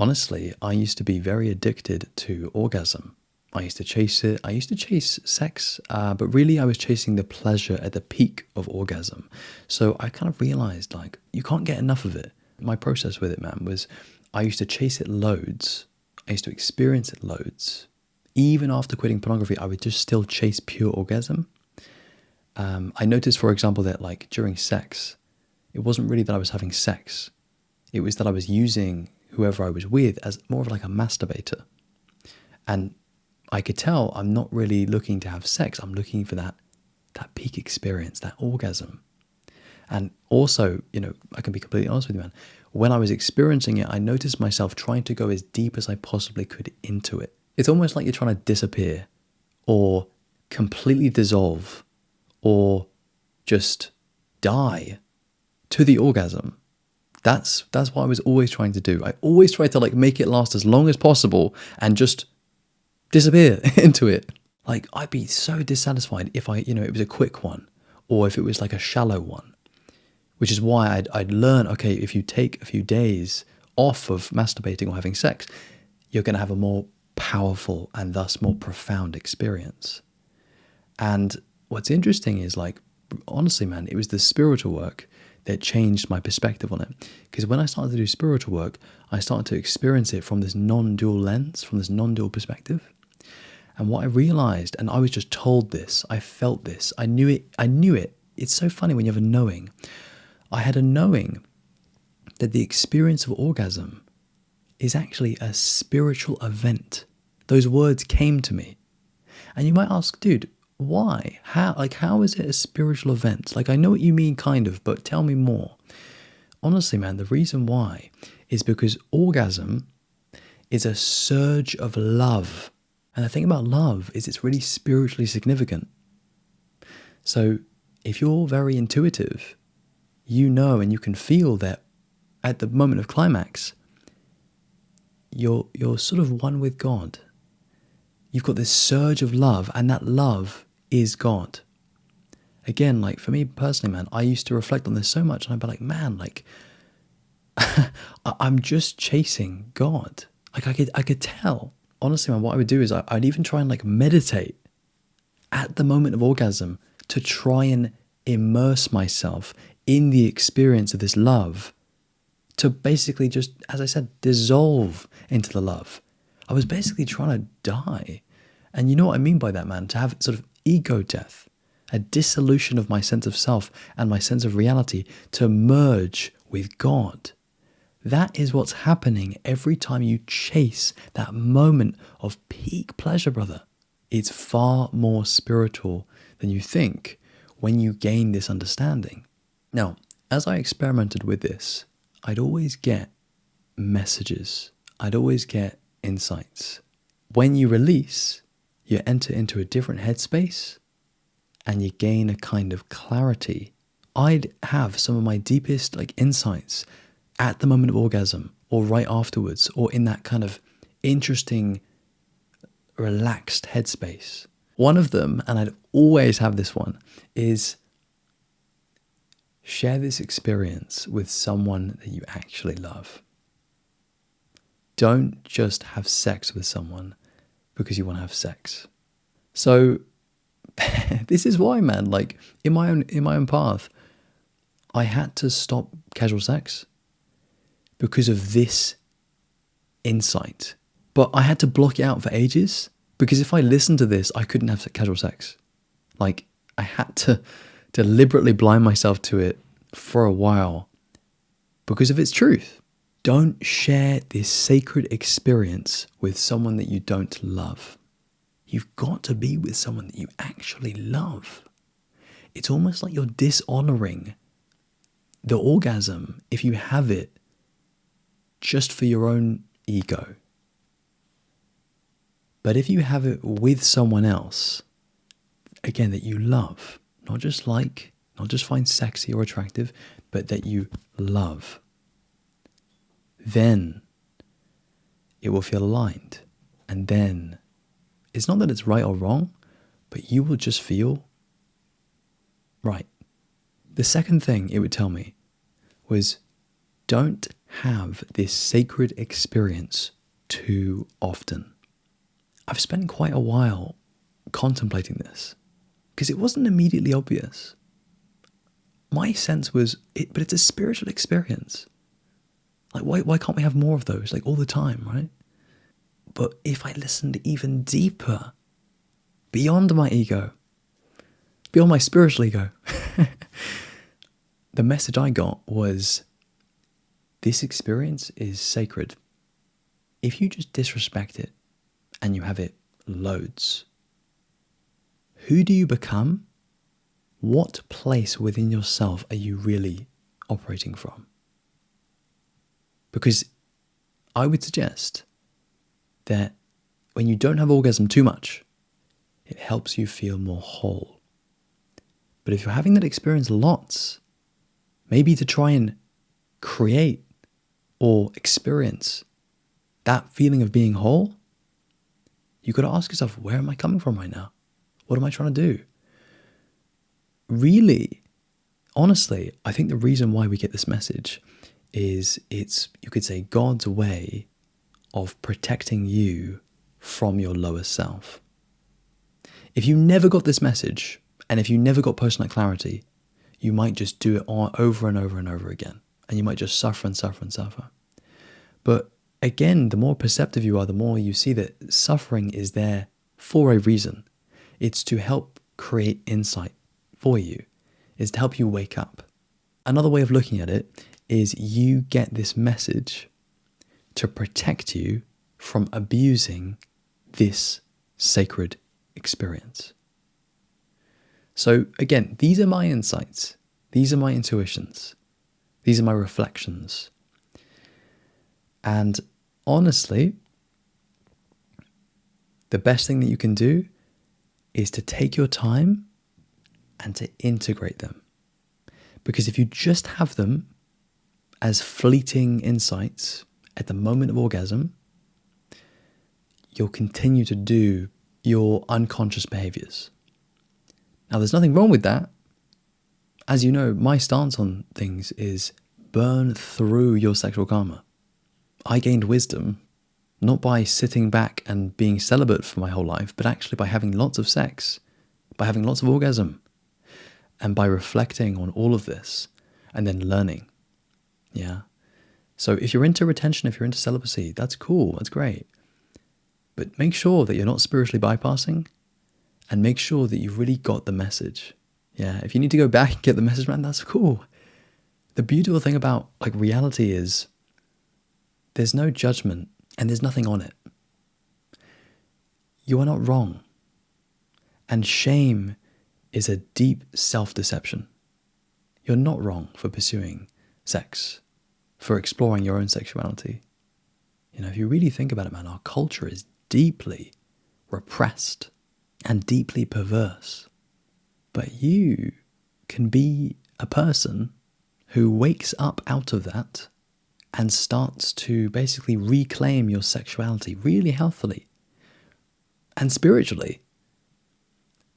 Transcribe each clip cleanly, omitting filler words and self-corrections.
Honestly, I used to be very addicted to orgasm. I used to chase it. I used to chase sex, but really I was chasing the pleasure at the peak of orgasm. So I kind of realized like you can't get enough of it. My process with it, man, was I used to chase it loads. I used to experience it loads. Even after quitting pornography, I would just still chase pure orgasm. I noticed, for example, that like during sex, it wasn't really that I was having sex. It was that I was using whoever I was with as more of like a masturbator. And I could tell I'm not really looking to have sex. I'm looking for that peak experience, that orgasm. And also, I can be completely honest with you, man. When I was experiencing it, I noticed myself trying to go as deep as I possibly could into it. It's almost like you're trying to disappear or completely dissolve or just die to the orgasm. That's what I was always trying to do. I always tried to like make it last as long as possible and just disappear into it. Like I'd be so dissatisfied if it was a quick one or if it was like a shallow one, which is why I'd learn, okay, if you take a few days off of masturbating or having sex, you're going to have a more powerful and thus more profound experience. And what's interesting is like, honestly, man, it was the spiritual work that changed my perspective on it. Because when I started to do spiritual work, I started to experience it from this non-dual lens, from this non-dual perspective. And what I realized, and I was just told this, I felt this, I knew it. It's so funny when you have a knowing. I had a knowing that the experience of orgasm is actually a spiritual event. Those words came to me. And you might ask, dude, why? How is it a spiritual event? Like, I know what you mean, kind of, but tell me more. Honestly, man, the reason why is because orgasm is a surge of love. And the thing about love is it's really spiritually significant. So if you're very intuitive, you know and you can feel that at the moment of climax, you're sort of one with God. You've got this surge of love, and that love is God. Again, like for me personally, man, I used to reflect on this so much, and I'd be like, man, like I'm just chasing God. Like I could tell. Honestly, man, what I would do is I'd even try and like meditate at the moment of orgasm to try and immerse myself in the experience of this love, to basically just, as I said, dissolve into the love. I was basically trying to die. And you know what I mean by that, man? To have sort of ego death, a dissolution of my sense of self and my sense of reality to merge with God. That is what's happening every time you chase that moment of peak pleasure, brother. It's far more spiritual than you think when you gain this understanding. Now, as I experimented with this, I'd always get messages. I'd always get insights. When you release, you enter into a different headspace and you gain a kind of clarity. I'd have some of my deepest insights at the moment of orgasm or right afterwards or in that kind of interesting, relaxed headspace. One of them, and I'd always have this one, is share this experience with someone that you actually love. Don't just have sex with someone because you want to have sex. So this is why, man, like in my own path, I had to stop casual sex because of this insight. But I had to block it out for ages because if I listened to this, I couldn't have casual sex. Like I had to deliberately blind myself to it for a while because of its truth. Don't share this sacred experience with someone that you don't love. You've got to be with someone that you actually love. It's almost like you're dishonoring the orgasm if you have it just for your own ego. But if you have it with someone else, again, that you love, not just find sexy or attractive, but that you love, then it will feel aligned. And then it's not that it's right or wrong, but you will just feel right. The second thing it would tell me was don't have this sacred experience too often. I've spent quite a while contemplating this because it wasn't immediately obvious. My sense was, but it's a spiritual experience. Like, why can't we have more of those, like all the time, right? But if I listened even deeper, beyond my ego, beyond my spiritual ego, the message I got was, this experience is sacred. If you just disrespect it and you have it loads, who do you become? What place within yourself are you really operating from? Because I would suggest that when you don't have orgasm too much, it helps you feel more whole. But if you're having that experience lots, maybe to try and create or experience that feeling of being whole, you've got to ask yourself, where am I coming from right now? What am I trying to do? Really, honestly, I think the reason why we get this message is it's, you could say, God's way of protecting you from your lower self. If you never got this message, and if you never got post-nut clarity, you might just do it over and over and over again. And you might just suffer and suffer and suffer. But again, the more perceptive you are, the more you see that suffering is there for a reason. It's to help create insight for you. It's to help you wake up. Another way of looking at it is you get this message to protect you from abusing this sacred experience. So again, these are my insights. These are my intuitions. These are my reflections. And honestly, the best thing that you can do is to take your time and to integrate them. Because if you just have them as fleeting insights at the moment of orgasm, you'll continue to do your unconscious behaviors. Now, there's nothing wrong with that. As you know, my stance on things is burn through your sexual karma. I gained wisdom not by sitting back and being celibate for my whole life, but actually by having lots of sex, by having lots of orgasm, and by reflecting on all of this and then learning. Yeah. So if you're into retention, if you're into celibacy, that's cool, that's great. But make sure that you're not spiritually bypassing, and make sure that you've really got the message. Yeah, if you need to go back and get the message, man, that's cool. The beautiful thing about like reality is there's no judgment and there's nothing on it. You are not wrong. And shame is a deep self-deception. You're not wrong for pursuing sex, for exploring your own sexuality. You know, if you really think about it, man, our culture is deeply repressed and deeply perverse. But you can be a person who wakes up out of that and starts to basically reclaim your sexuality really healthily and spiritually.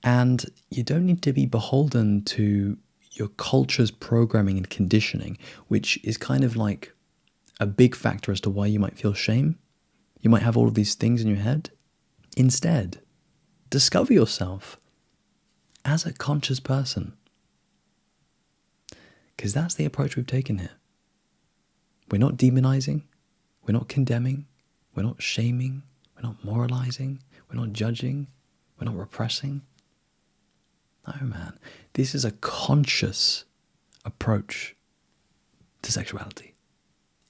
And you don't need to be beholden to your culture's programming and conditioning, which is kind of like a big factor as to why you might feel shame. You might have all of these things in your head. Instead, discover yourself as a conscious person. Because that's the approach we've taken here. We're not demonizing, we're not condemning, we're not shaming, we're not moralizing, we're not judging, we're not repressing. No, man, this is a conscious approach to sexuality.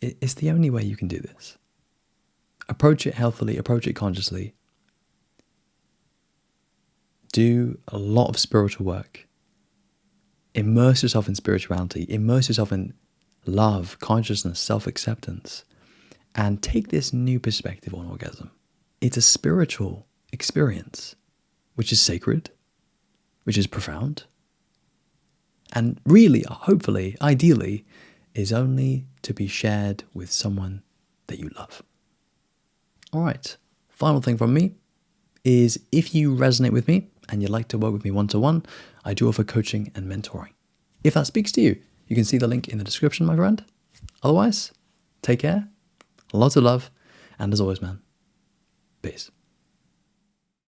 It's the only way you can do this. Approach it healthily, approach it consciously. Do a lot of spiritual work. Immerse yourself in spirituality, immerse yourself in love, consciousness, self-acceptance, and take this new perspective on orgasm. It's a spiritual experience, which is sacred, which is profound, and really, hopefully, ideally, is only to be shared with someone that you love. All right, final thing from me is if you resonate with me and you'd like to work with me one-to-one, I do offer coaching and mentoring. If that speaks to you, you can see the link in the description, my friend. Otherwise, Take care, lots of love, and as always, man, peace.